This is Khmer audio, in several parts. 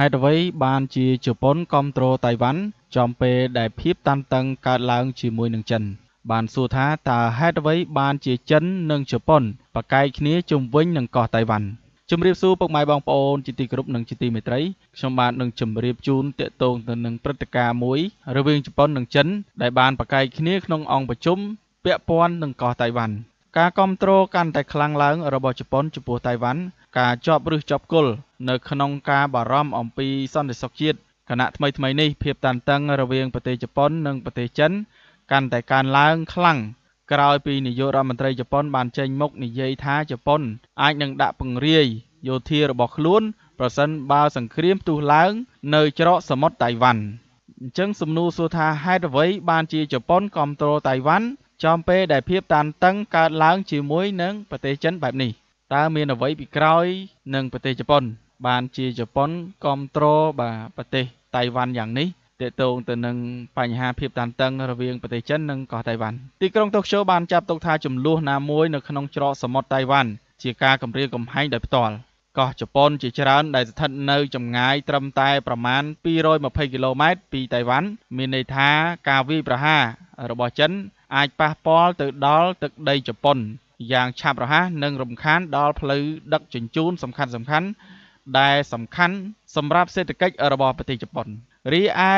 ហេតុអ្វីបានជាជប៉ុនគាំទ្រតៃវ៉ាន់ចំពេលដែលភាពតានតឹងកើតឡើងជាមួយនឹងចិនបានសួរថាតើហេតុអ្វីបានជាចិននិងជប៉ុនប្រកែកគ្នាជុំវិញនឹងកោះតៃវ៉ាន់ជំរាបសួរពុកម៉ែបងប្អូនជាទីគោរពនិងជាទីមេត្រីខ្ញុំបាទនឹងជម្រាបជូនទាក់ទងទៅនឹងព្រឹត្តិការណ៍មួយរវាងជប៉ុននិងចិនដែលបានប្រកែកគ្នាក្នុងអង្គប្រជុំពាក់ព័ន្ធនឹងកោះតៃវ៉ាន់ការគាំទ្រកាន់តែខ្លាំងឡើងរបស់ជប៉ុនចំពោះតៃវ៉ាន់ការជាប់ឫសជាប់គល់នៅក្នុងការបារម្ភអំពីសន្តិសុខជាតិគណៈថ្មីនេះភាពតានតឹងរវាងប្រទេសជប៉ុននិងប្រទេសចិនកាន់តែកើនឡើងខ្លាំងក្រោយពីនាយករដ្ឋមន្ត្រីជប៉ុនបានចេញមុខនិយាយថាជប៉ុនអាចនឹងដាក់ពង្រាយយោធារបស់ខ្លួនប្រសិនបើសង្គ្រាមផ្ទុះឡើងនៅច្រកសមុទ្រតៃវ៉ាន់អញ្ចឹងសំណួរសួរថាហេតុអ្វីបានជាជប៉ុនគាំទ្រតៃវ៉ាន់ចំពេលដែលភាពតានតឹងកើតឡើងជាមួយនឹងប្រទេសចិនបែបនេះតើមានអ្វីពីក្រោយនឹងប្រទេសជប៉ុនបានជាជប៉ុនគាំទ្រប្រទេសតៃវ៉ាន់យ៉ាងនេះទាក់ទងទៅនឹងបញ្ហាភាពតានតឹងរវាងប្រទេសចិននិងកោះតៃវ៉ាន់ទីក្រុងតូក្យូបានចាត់ទុកថាចំនួនណាមួយនៅក្នុងច្រកសមុទ្រតៃវ៉ាន់ជាការគំរាមកំហែងដោយផ្ទាល់កោះជប៉ុនជាច្រើនដែលស្ថិតនៅចម្ងាយត្រឹមតែប្រមាណ220គីឡូម៉ែត្រពីតៃវ៉ាន់មានន័យថាការវាយប្រហាររបស់ចិនអាចប៉ះពាល់ទៅដល់ទឹកដីជប៉ុនយ៉ាងឆាប់រហ័សនិងរំខានដល់ផ្លូវដឹកជញ្ជូនសំខាន់ដែលសំខាន់សម្រាប់សេដ្ឋកិច្ចរបស់ប្រទេសជប៉ុនរីឯ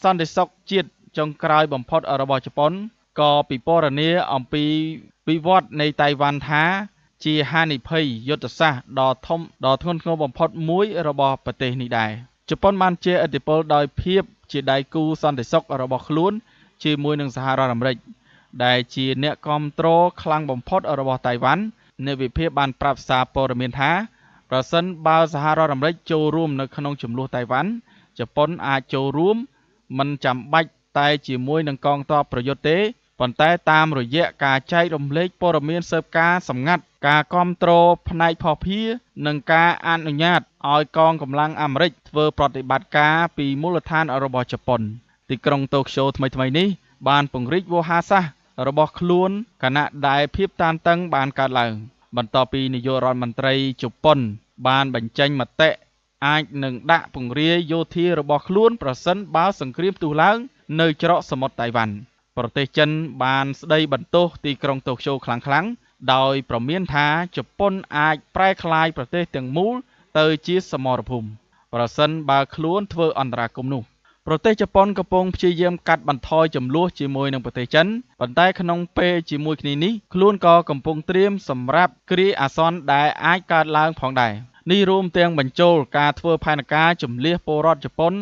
សន្តិសុខជាតិចុងក្រោយបំផុតរបស់ជប៉ុនក៏ពិពណ៌នាអំពីវិវត្តនៃតៃវ៉ាន់ថាជាហានិភ័យយុទ្ធសាស្ត្រដ៏ធ្ងន់ធ្ងរបំផុតមួយរបស់ប្រទេសនេះដែរជប៉ុនបានជះឥទ្ធិពលដោយភាពជាដៃគូសន្តិសុខរបស់ខ្លួនជាមួយនឹងសហរដ្ឋអាមេរិកដែលជាអ្នកគាំទ្រខ្លាំងបំផុតរបស់តៃវ៉ាន់អ្នកវិភាគបានប្រាប់សារព័ត៌មានថាប្រសិនបើសហរដ្ឋអាមេរិកចូលរួមនៅក្នុងជម្លោះតៃវ៉ាន់ជប៉ុនអាចចូលរួមមិនចាំបាច់តែជាមួយនឹងកងទ័ពប្រយុទ្ធទេប៉ុន្តែតាមរយៈការចែករំលែកព័ត៌មានស៊ើបការណ៍សម្ងាត់ការគាំទ្រផ្នែកភស្តុភារនិងការអនុញ្ញាតឲ្យកងកម្លាំងអាមេរិកធ្វើប្រតិបត្តិការពីមូលដ្ឋានរបស់ជប៉ុនទីក្រុងតូក្យូថ្មីនេះបានពង្រីកវោហារសាស្ត្ររបស់ខ្លួនខណៈដែលភាពតានតឹងបានកើតឡើងបន្ទាប់ពីនាយករដ្ឋមន្ត្រីជប៉ុនបានបញ្ចេញមតិអាចនឹងដាក់ពង្រាយយោធារបស់ខ្លួនប្រសិនបើសង្គ្រាមផ្ទុះឡើងនៅច្រកសមុទ្រតៃវ៉ាន់ប្រទេសចិនបានស្ដីបន្ទោសទីក្រុងតូក្យូខ្លាំងដោយប្រមានថាជប៉ុនអាចប្រែក្លាយប្រទេសទាំងមូលទៅជាសមរភូមិប្រសិនបើខ្លួនធ្វើអន្តរាគមន៍នោះប្រទេសជប៉ុនកំពុងព្យាយាមកាត់បន្ថយចំនួនជាមួយនឹងប្រទេសចិនប៉ុន្តែក្នុងពេលជាមួយគ្នានេះខ្លួនក៏កំពុងត្រៀមសម្រាប់គ្រាអាសន្នដែលអាចកើតឡើងផងដែរនេះរួមទាំងបញ្ចូលការធ្វើផែនការជម្លៀសពលរដ្ឋជប៉ុន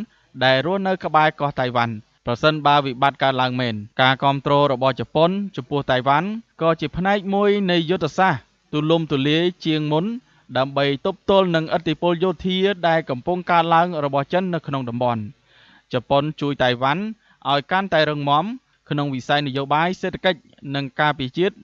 ដែលរស់នៅក្បែរកោះតៃវ៉ាន់ប្រសិនបើវិបត្តិកើតឡើងមែនការគាំទ្ររបស់ជប៉ុនចំពោះតៃវ៉ាន់ក៏ជាផ្នែកមួយនៃយុទ្ធសាស្ត្រទូលំទូលាយជាងមុនដើម្បីទប់ទល់នឹងឥទ្ធិពលយោធាដែលកំពុងកើតឡើងរបស់ចិននៅក្នុងតំបន់ជប៉ុនជួយតៃវ៉ាន់ឲ្យកាន់តែរឹងមាំក្នុងវិស័យនយោបាយសេដ្ឋកិច្ចនិងការពារជាតិ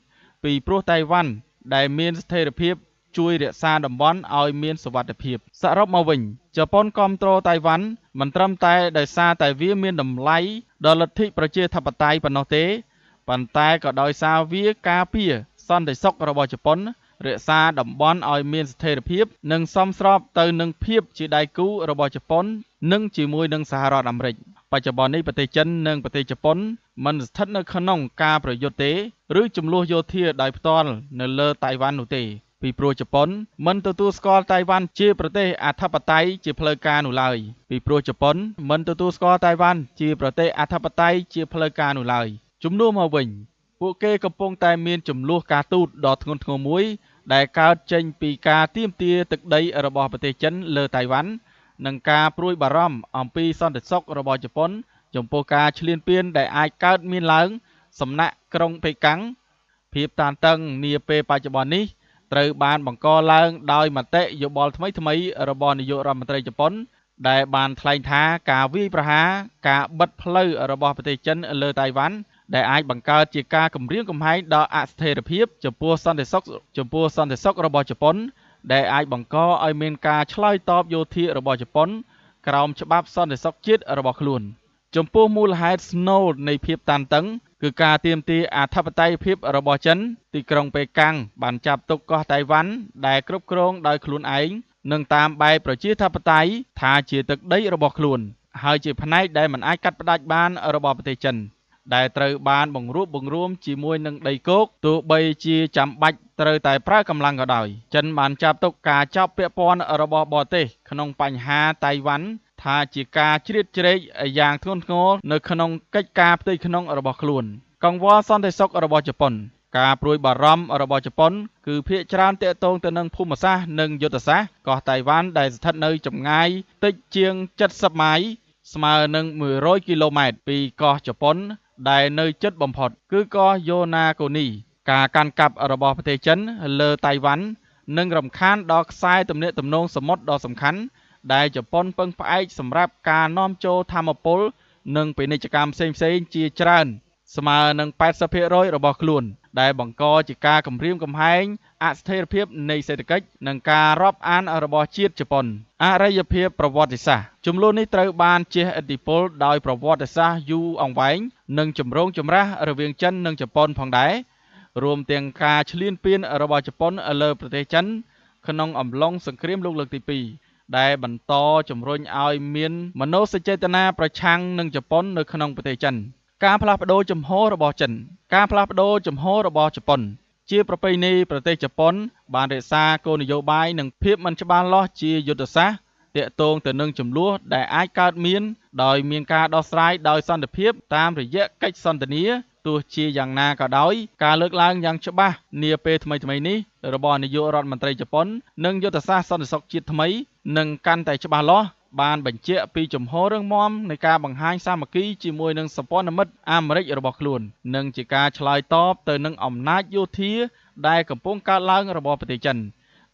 ពីព្រោះតៃវ៉ាន់ដែលមានស្ថិរភាពជួយរក្សាតំបន់ឲ្យមានសុវត្ថិភាពសរុបមកវិញជប៉ុនគាំទ្រតៃវ៉ាន់មិនត្រឹមតែដោយសារតែវាមានតម្លៃដល់លទ្ធិប្រជាធិបតេយ្យប៉ុណ្ណោះទេប៉ុន្តែក៏ដោយសារវាការពារសន្តិសុខរបស់ជប៉ុនរក្សាតំបន់ឲ្យមានស្ថិរភាពនិងសមស្របទៅនឹងភាពជាដៃគូរបស់ជប៉ុននិងជាមួយនឹងសហរដ្ឋអាមេរិកបច្ចុប្បន្ននេះប្រទេសចិននិងប្រទេសជប៉ុនមិនស្ថិតនៅក្នុងការប្រយុទ្ធទេឬចំនួនយោធាដោយផ្ទាល់នៅលើតៃវ៉ាន់នោះទេពីព្រោះជប៉ុនមិនទទួលស្គាល់តៃវ៉ាន់ជាប្រទេសអធិបតេយ្យជាផ្លូវការនោះឡើយជំនួសមកវិញពួកគេកំពុងតែមានចំនួនការទូតដ៏ធ្ងន់ធ្ងរមួយដែលកើតចេញពីការទាមទារទឹកដីរបស់ប្រទេសចិនលើតៃវ៉ាន់និងការព្រួយបារម្ភអំពីសន្តិសុខរបស់ជប៉ុនចំពោះការឈ្លានពានដែលអាចកើតមានឡើងសំណាក់ក្រុងប៉េកាំងភាពតានតឹងនាពេលបច្ចុប្បន្ននេះត្រូវបានបង្កឡើងដោយមតិយោបល់ថ្មីរបស់នាយករដ្ឋមន្ត្រីជប៉ុនដែលបានថ្លែងថាការវាយប្រហារការបិទផ្លូវរបស់ប្រទេសចិនលើតៃវ៉ាន់ដែលអាចបង្កើតជាការគំរាមកំហែងដល់អស្ថិរភាពចំពោះសន្តិសុខរបស់ជប៉ុនដែលអាចបង្កឲ្យមានការឆ្លើយតបយោធារបស់ជប៉ុនក្រោមច្បាប់សន្តិសុខជាតិរបស់ខ្លួនចំពោះមូលហេតុស្នូលនៃភាពតានតឹងគឺការទាមទារអធិបតេយ្យភាពរបស់ចិនទីក្រុងប៉េកាំងបានចាប់ទុកកោះតៃវ៉ាន់ដែលគ្រប់គ្រងដោយខ្លួនឯង និងតាមបែបប្រជាធិបតេយ្យថាជាទឹកដីរបស់ខ្លួនហើយជាផ្នែកដែលមិនអាចកាត់ផ្តាច់បានរបស់ប្រទេសចិនដែលត្រូវបានបង្រួបបង្រួមជាមួយនឹងដីគោកទោះបីជាចាំបាច់ត្រូវតែប្រើកម្លាំងក៏ដោយចិនបានចាប់ទុកការចាប់ពាក់ព័ន្ធរបស់បរទេសក្នុងបញ្ហាតៃវ៉ាន់ថាជាការជ្រៀតជ្រែកយ៉ាងធ្ងន់ធ្ងរនៅក្នុងកិច្ចការផ្ទៃក្នុងរបស់ខ្លួនកង្វល់សន្តិសុខរបស់ជប៉ុនការព្រួយបារម្ភរបស់ជប៉ុនគឺភាគច្រើនទាក់ទងទៅនឹងភូមិសាស្ត្រនិងយុទ្ធសាស្ត្រកោះតៃវ៉ាន់ដែលស្ថិតនៅចម្ងាយតិចជាង70ម៉ាយស្មើនឹង100គីឡូម៉ែត្រពីកោះជប៉ុនដែលនៅជិតបំផុតគឺកោះយ៉ូណាកូនីការកាន់កាប់របស់ប្រទេសចិនលើតៃវ៉ាន់នឹងរំខានដល់ខ្សែទំនាក់ទំនងសមុទ្រដ៏សំខាន់ដែលជប៉ុនពឹងផ្អែកសម្រាប់ការនាំចូលថាមពលនិងពាណិជ្ជកម្មផ្សេងៗជាច្រើនស្មើនឹង 80% របស់ខ្លួនដែលបង្កជាការគំរាមកំហែងអស្ថិរភាពនៃសេដ្ឋកិច្ចនិងការរាប់អានរបស់ជាតិជប៉ុនអរិយភាពប្រវត្តិសាស្ត្រចំនួននេះត្រូវបានជះឥទ្ធិពលដោយប្រវត្តិសាស្ត្រយូរអង្វែងនិងចម្រូងចម្រាសរវាងចិននិងជប៉ុនផងដែររួមទាំងការឈ្លានពានរបស់ជប៉ុនលើប្រទេសចិនក្នុងអំឡុងសង្គ្រាមលោកលើកទី2ដែលបន្តជំរុញឲ្យមានមនោសញ្ចេតនាប្រឆាំងនឹងជប៉ុននៅក្នុងប្រទេសចិនការផ្លាស់ប្ដូរជំហររបស់ចិនការផ្លាស់ប្ដូរជំហររបស់ជប៉ុនជាប្រពៃណីប្រទេសជប៉ុនបានរក្សាគោលនយោបាយនិងភាពមិនច្បាស់លាស់ជាយុទ្ធសាស្ត្រទាក់ទងទៅនឹងចំនួនដែលអាចកើតមានដោយមានការដោះស្រាយដោយសន្តិភាពតាមរយៈកិច្ចសន្ទនាទោះជាយ៉ាងណាក៏ដោយការលើកឡើងយ៉ាងច្បាស់នាពេលថ្មីៗនេះរបស់នាយករដ្ឋមន្ត្រីជប៉ុននិងយុទ្ធសាស្ត្រសន្តិសុខជាតិថ្មីនឹងកាន់តែច្បាស់លាស់បានបញ្ជាក់ពីជំហររឹងមាំនៃការបង្ហាញសាមគ្គីជាមួយនឹងសម្ព័ន្ធមិត្តអាមេរិករបស់ខ្លួននិងជាការឆ្លើយតបទៅនឹងអំណាចយោធាដែលកំពុងកើតឡើងរបស់ប្រទេសចិន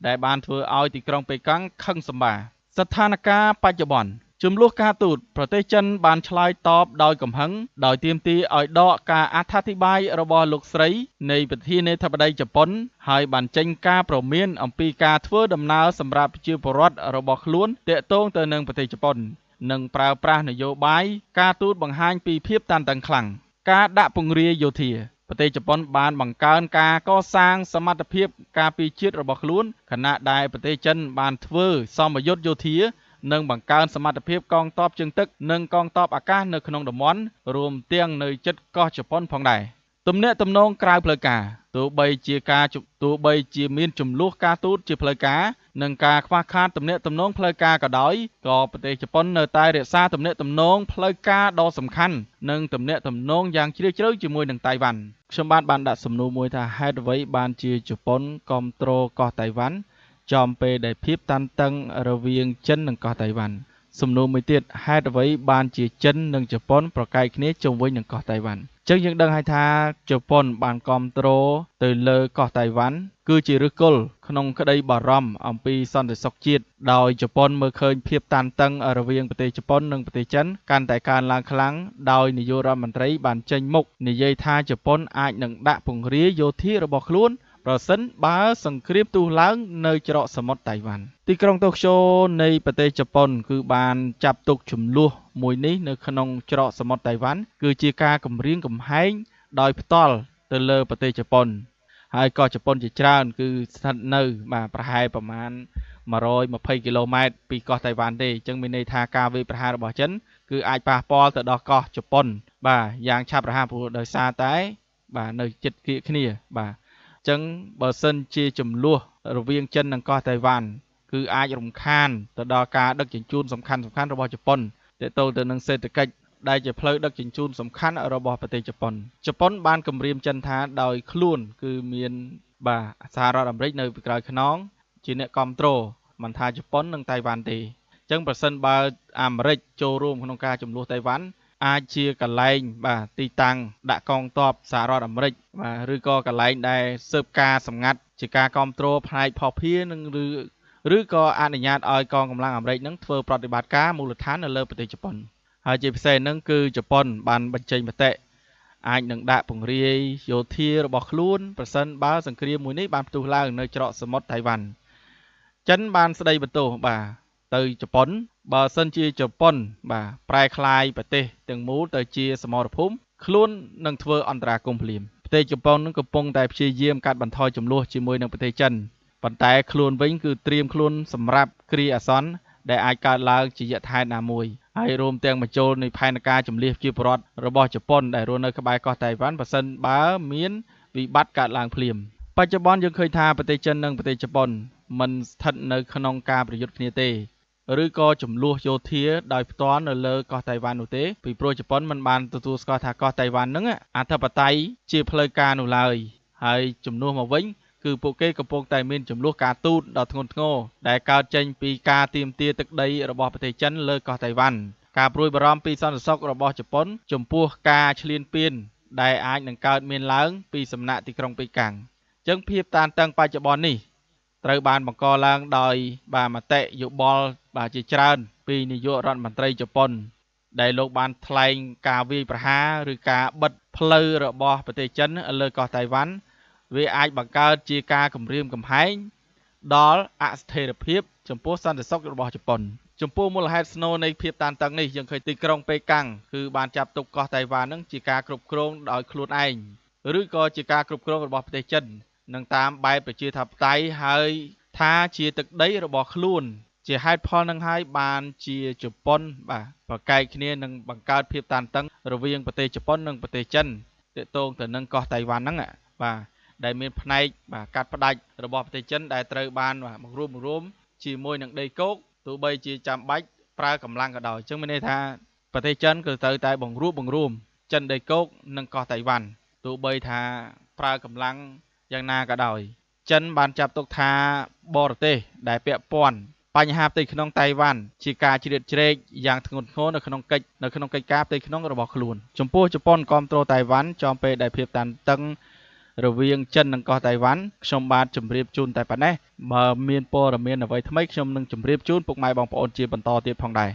ដែលបានធ្វើឲ្យទីក្រុងប៉េកាំងខឹងសម្បាស្ថានភាពបច្ចុប្បន្នចំនួនការទូតប្រទេសចិនបានឆ្លើយតបដោយកំហឹងដោយទាមទារឲ្យដកការអត្ថាធិប្បាយរបស់លោកស្រីនៃប្រធានាធិបតីជប៉ុនហើយបានចេញការព្រមានអំពីការធ្វើដំណើរសម្រាប់ប្រជាពលរដ្ឋរបស់ខ្លួនទាក់ទងទៅនឹងប្រទេសជប៉ុននិងប្រើប្រាស់នយោបាយការទូតបង្ហាញពីភាពតានតឹងខ្លាំងការដាក់ពង្រាយយោធាប្រទេសជប៉ុនបានបង្កើនការកសាងសមត្ថភាពការពារជាតិរបស់ខ្លួនខណៈដែលប្រទេសចិនបានធ្វើសម្ពយុទ្ធយោធានិងបង្កើនសមត្ថភាពកងទ័ពជើងទឹកនិងកងទ័ពអាកាសនៅក្នុងតំបន់រួមទាំងនៅជិតកោះជប៉ុនផងដែរទំនាក់ទំនងក្រៅផ្លូវការទោះបីជាមានចំនួនការទូតជាផ្លូវការនិងការខ្វះខាតទំនាក់ទំនងផ្លូវការក៏ដោយក៏ប្រទេសជប៉ុននៅតែរក្សាទំនាក់ទំនងផ្លូវការដ៏សំខាន់និងទំនាក់ទំនងយ៉ាងជ្រាលជ្រៅជាមួយនឹងតៃវ៉ាន់ខ្ញុំបានដាក់សំណួរមួយថាហេតុអ្វីបានជាជប៉ុនគាំទ្រកោះតៃវ៉ាន់ចំពេលដែលភាពតានតឹងរវាងចិននិងកោះតៃវ៉ាន់សំណួរមួយទៀតហេតុអ្វីបានជាចិននិងជប៉ុនប្រកែកគ្នាជុំវិញនឹងកោះតៃវ៉ាន់ចឹងយើងដឹងហើយថាជប៉ុនបានគាំទ្រទៅលើកោះតៃវ៉ាន់គឺជាឫសគល់ក្នុងក្តីបារម្ភអំពីសន្តិសុខជាតិដោយជប៉ុនមើលឃើញភាពតានតឹងរវាងប្រទេសជប៉ុននិងប្រទេសចិនកាន់តែកើនឡើងខ្លាំងដោយនាយករដ្ឋមន្ត្រីបានចេញមុខនិយាយថាជប៉ុនអាចនឹងដាក់ពង្រាយយោធារបស់ខ្លួនប្រសិនបើសង្គ្រាមទូឡើងនៅច្រកសមុទ្រតៃវ៉ាន់ទីក្រុងតូក្យូនៃប្រទេសជប៉ុនគឺបានចាប់ទុកចំនួនមួយនេះនៅក្នុងច្រកសមុទ្រតៃវ៉ាន់គឺជាការគំរាមកំហែងដោយផ្ទាល់ទៅលើប្រទេសជប៉ុនហើយក៏ជប៉ុនជាច្រើនគឺស្ថិតនៅប្រហែលប្រមាណ120គីឡូម៉ែត្រពីកោះតៃវ៉ាន់ទេអញ្ចឹងមានន័យថាការវាយប្រហាររបស់ចិនគឺអាចប៉ះពាល់ទៅដល់កោះជប៉ុនយ៉ាងឆាប់រហ័សព្រោះដោយសារតែនៅជិតគៀកគ្នាចឹងបើសិនជាចំនួនរវាងចិននិងកោះតៃវ៉ាន់គឺអាចរំខានទៅដល់ការដឹកជញ្ជូនសំខាន់ៗរបស់ជប៉ុនទាក់ទងទៅនឹងសេដ្ឋកិច្ចដែលជាផ្លូវដឹកជញ្ជូនសំខាន់របស់ប្រទេសជប៉ុនបានគម្រាមចិនថាដោយខ្លួនគឺមានសហរដ្ឋអាមេរិកនៅពីក្រោយខ្នងជាអ្នកគ្រប់គ្រងមិនថាជប៉ុននិងតៃវ៉ាន់ទេចឹងប្រសិនបើអាមេរិកចូលរួមក្នុងការចំនួនតៃវ៉ាន់អាចជាកន្លែងទីតាំងដាក់កងទ័ពសហរដ្ឋអាមេរិកឬក៏កន្លែងដែលស៊ើបការសម្ងាត់ជាការគ្រប់គ្រងផ្នែកភស្តុភារនឹងឬក៏អនុញ្ញាតឲ្យកងកម្លាំងអាមេរិកនឹងធ្វើប្រតិបត្តិការមូលដ្ឋាននៅលើប្រទេសជប៉ុនហើយជាពិសេសនឹងគឺជប៉ុនបានបញ្ចេញមតិអាចនឹងដាក់ពង្រាយយោធារបស់ខ្លួនប្រសិនបើសង្គ្រាមមួយនេះបានផ្ទុះឡើងនៅច្រកសមុទ្រតៃវ៉ាន់ចិនបានស្ដីបន្ទោសទៅជប៉ុនបើសិនជាជប៉ុនប្រែក្លាយប្រទេសទាំងមូលទៅជាសមរភូមិខ្លួននឹងធ្វើអន្តរាគមន៍ភ្លាមប្រទេសជប៉ុននឹងកំពុងតែព្យាយាមកាត់បន្ថយចំនួនជាមួយនឹងប្រទេសចិន ប៉ុន្តែខ្លួនវិញគឺត្រៀមខ្លួនសម្រាប់គ្រាអាសន្នដែលអាចកើតឡើងជាយថាហេតុណាមួយហើយរួមទាំងបញ្ចូលនៃផែនការជំនះជាប្រវត្តិរបស់ជប៉ុនដែលរស់នៅក្បែរកោះតៃវ៉ាន់បើសិនបើមានវិបត្តិកើតឡើងភ្លាមបច្ចុប្បន្នយើងឃើញថាប្រទេសចិននិងប្រទេសជប៉ុនមិនស្ថិតនៅក្នុងការប្រយុទ្ធគ្នាទេឬក៏ចំនួនយោធាដោយផ្ទាល់នៅលើកោះតៃវ៉ាន់នោះទេពីព្រោះជប៉ុនមិនបានទទួលស្គាល់ថាកោះតៃវ៉ាន់ហ្នឹងអធិបតេយ្យជាផ្លូវការនោះឡើយហើយជំនួសមកវិញគឺពួកគេកំពុងតែមានចំនួនការទូតដ៏ធ្ងន់ធ្ងរដែលកើតចេញពីការទាមទារទឹកដីរបស់ប្រទេសចិនលើកោះតៃវ៉ាន់ការព្រួយបារម្ភពីសន្តិសុខរបស់ជប៉ុនចំពោះការឈ្លានពានដែលអាចនឹងកើតមានឡើងពីសំណាក់ទីក្រុងប៉េកាំងអញ្ចឹងភាពតានតឹងបច្ចុប្បន្ននេះត្រូវបានបង្កឡើងដោយមតិយោបល់ជាច្រើនពីនាយករដ្ឋមន្ត្រីជប៉ុនដែលលោកបានថ្លែងការវាយប្រហារឬការបិទផ្លូវរបស់ប្រទេសចិនលើកោះតៃវ៉ាន់វាអាចបង្កើតជាការគំរាមកំហែងដល់អស្ថិរភាពចំពោះសន្តិសុខរបស់ជប៉ុនចំពោះមូលហេតុស្នូលនៃភាពតានតឹងនេះយើងឃើញទីក្រុងប៉េកាំងគឺបានចាប់ទុកកោះតៃវ៉ាន់នឹងជាការគ្រប់គ្រងដោយខ្លួនឯងឬក៏ជាការគ្រប់គ្រងរបស់ប្រទេសចិននឹងតាមបែបប្រជាធិបតេយ្យហើយថាជាទឹកដីរបស់ខ្លួនជាហេតុផលនឹងហើយបានជាជប៉ុនប្រកែកគ្នានឹងបង្កើតភាពតានតឹងរវាងប្រទេសជប៉ុននិងប្រទេសចិនទាក់ទងទៅនឹងកោះតៃវ៉ាន់ហ្នឹងដែលមានផ្នែកកាត់ផ្ដាច់របស់ប្រទេសចិនដែលត្រូវបានបង្រួមជាមួយនឹងដីគោកទោះបីជាចាំបាច់ប្រើកម្លាំងក៏ដោយអញ្ចឹងមានន័យថាប្រទេសចិនគឺត្រូវតែបង្រួមចិនដីគោកនិងកោះតៃវ៉ាន់ទោះបីថាប្រើកម្លាំងយ៉ាងណាក៏ដោយចិនបានចាត់ទុកថាបរទេសដែលពាក់ព័ន្ធបញ្ហាផ្ទៃក្នុងតៃវ៉ាន់ជាការជ្រៀតជ្រែកយ៉ាងធ្ងន់ធ្ងរនៅក្នុងកិច្ចការផ្ទៃក្នុងរបស់ខ្លួនចំពោះជប៉ុនគ្រប់គ្រងតៃវ៉ាន់ចំពេលដែលភាពតានតឹងរវាងចិននិងកោះតៃវ៉ាន់ខ្ញុំបាទជម្រាបជូនតែប៉ុណ្ណេះបើមានព័ត៌មានអ្វីថ្មីខ្ញុំនឹងជម្រាបជូនពុកម៉ែបងប្អូនជាបន្តទៀតផងដែរ